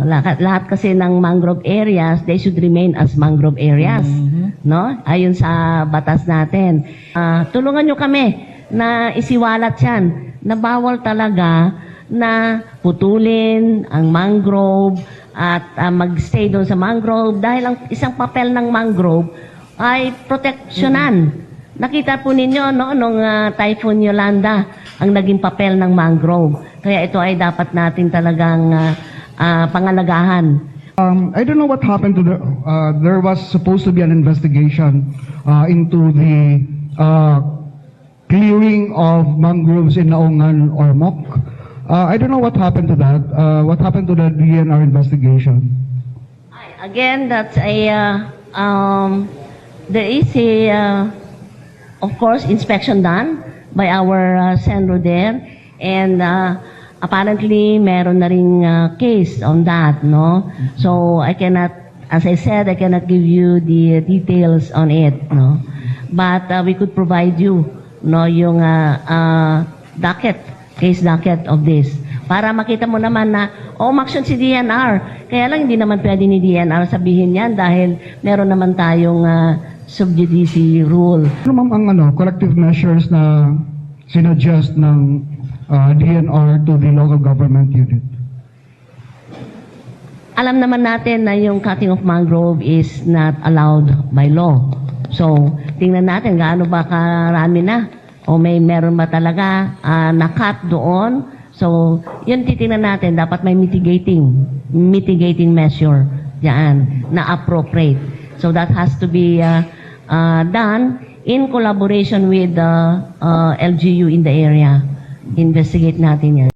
lahat kasi ng mangrove areas, they should remain as mangrove areas, no? Ayon sa batas natin. Tulungan nyo kami na isiwalat yan, na bawal talaga na putulin ang mangrove at magstay doon sa mangrove dahil ang isang papel ng mangrove ay proteksyonan. Nakita po ninyo, no, nung Typhoon Yolanda, ang naging papel ng mangrove. Kaya ito ay dapat natin talagang pangalagahan. I don't know what happened to the, there was supposed to be an investigation into the clearing of mangroves in Naungan or Mok. I don't know what happened to that. What happened to the DNR investigation? Again, that's a, there is a, of course, inspection done by our Senro there, and apparently meron na ring case on that, no? So I cannot, as I said, I cannot give you the details on it, no? But we could provide you, no, yung case docket of this, para makita mo naman na umaksyon si DNR. Kaya lang hindi naman pwede ni DNR sabihin yan dahil meron naman tayong sub judice rule. Ano ma'am ang collective measures na sinuggest ng DNR to the local government unit? Alam naman natin na yung cutting of mangrove is not allowed by law. So, tingnan natin gaano ba karami na o meron ba talaga na-cut doon. So, yun titingnan natin. Dapat may mitigating measure diyan na appropriate. So, that has to be done in collaboration with the LGU in the area. Investigate natin yan.